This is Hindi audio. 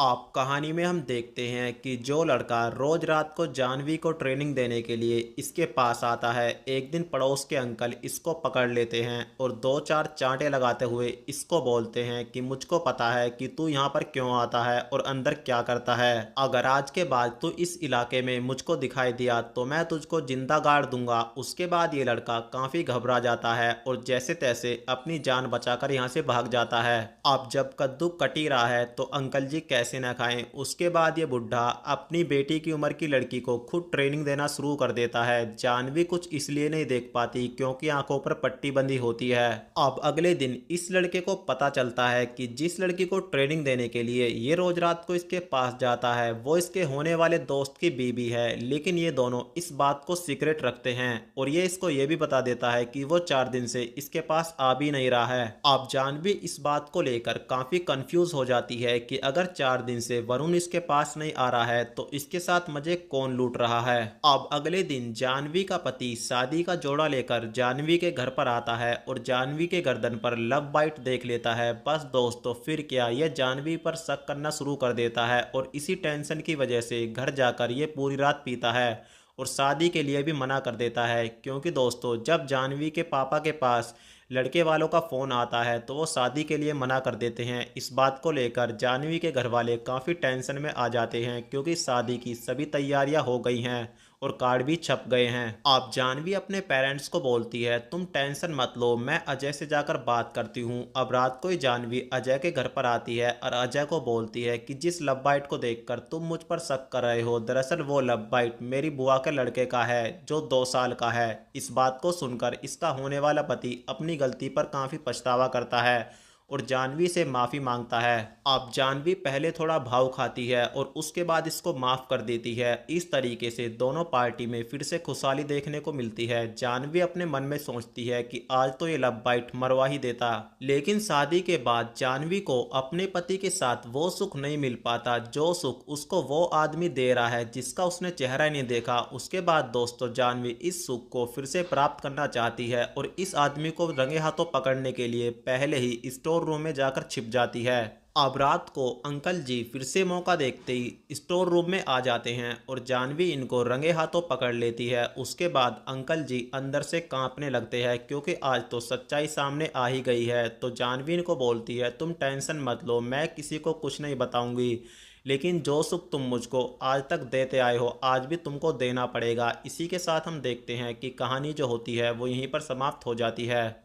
आप कहानी में हम देखते हैं कि जो लड़का रोज रात को जानवी को ट्रेनिंग देने के लिए इसके पास आता है, एक दिन पड़ोस के अंकल इसको पकड़ लेते हैं और दो चार चांटे लगाते हुए इसको बोलते हैं कि मुझको पता है कि तू यहाँ पर क्यों आता है और अंदर क्या करता है। अगर आज के बाद तू इस इलाके में मुझको दिखाई दिया तो मैं तुझको जिंदा गाड़ दूंगा। उसके बाद ये लड़का काफी घबरा जाता है और जैसे तैसे अपनी जान बचाकर यहाँ से भाग जाता है। अब जब कद्दू कट ही रहा है तो अंकल जी कैसे ना खाएं। उसके बाद ये बुढ़ा अपनी बेटी की उम्र की लड़की को खुद ट्रेनिंग देना शुरू कर देता है। जानवी कुछ इसलिए नहीं देख पाती क्योंकि आंखों पर पट्टी बंधी होती है। अब अगले दिन इस लड़के को पता चलता है कि जिस लड़की को ट्रेनिंग देने के लिए ये रोज रात को इसके पास जाता है वो इसके होने वाले दोस्त की बीबी है, लेकिन ये दोनों इस बात को सीक्रेट रखते हैं और ये इसको ये भी बता देता है कि वो 4 दिन से इसके पास आ भी नहीं रहा है। अब जानवी इस बात को लेकर काफी कंफ्यूज हो जाती है कि अगर 4 दिन से वरुण इसके पास नहीं आ रहा है तो इसके साथ मजे कौन लूट रहा है। अब अगले दिन जानवी का पति शादी का जोड़ा लेकर जानवी के घर पर आता है और जानवी के गर्दन पर लव बाइट देख लेता है। बस दोस्तों फिर क्या, यह जानवी पर शक करना शुरू कर देता है और इसी टेंशन की वजह से घर जाकर ये पूरी रात पीता है और शादी के लिए भी मना कर देता है। क्योंकि दोस्तों जब जानवी के पापा के पास लड़के वालों का फ़ोन आता है तो वो शादी के लिए मना कर देते हैं। इस बात को लेकर जानवी के घर वाले काफ़ी टेंशन में आ जाते हैं क्योंकि शादी की सभी तैयारियां हो गई हैं और कार्ड भी छप गए हैं। अब जानवी अपने पेरेंट्स को बोलती है तुम टेंशन मत लो, मैं अजय से जाकर बात करती हूँ। अब रात को ही जानवी अजय के घर पर आती है और अजय को बोलती है कि जिस लव बाइट को देखकर तुम मुझ पर शक कर रहे हो, दरअसल वो लव बाइट मेरी बुआ के लड़के का है जो 2 साल का है। इस बात को सुनकर इसका होने वाला पति अपनी गलती पर काफ़ी पछतावा करता है और जानवी से माफ़ी मांगता है। अब जानवी पहले थोड़ा भाव खाती है और उसके बाद इसको माफ़ कर देती है। इस तरीके से दोनों पार्टी में फिर से खुशहाली देखने को मिलती है। जानवी अपने मन में सोचती है कि आज तो ये लव बाइट मरवा ही देता, लेकिन शादी के बाद जानवी को अपने पति के साथ वो सुख नहीं मिल पाता जो सुख उसको वो आदमी दे रहा है जिसका उसने चेहरा ही नहीं देखा। उसके बाद दोस्तों जानवी इस सुख को फिर से प्राप्त करना चाहती है और इस आदमी को रंगे हाथों पकड़ने के लिए पहले ही स्टोर रूम में जाकर छिप जाती है। अब रात को अंकल जी फिर से मौका देखते ही स्टोर रूम में आ जाते हैं और जानवी इनको रंगे हाथों पकड़ लेती है। उसके बाद अंकल जी अंदर से कांपने लगते हैं क्योंकि आज तो सच्चाई सामने आ ही गई है। तो जानवी इनको बोलती है तुम टेंशन मत लो, मैं किसी को कुछ नहीं बताऊंगी, लेकिन जो सुख तुम मुझको आज तक देते आए हो आज भी तुमको देना पड़ेगा। इसी के साथ हम देखते हैं कि कहानी जो होती है वो यहीं पर समाप्त हो जाती है।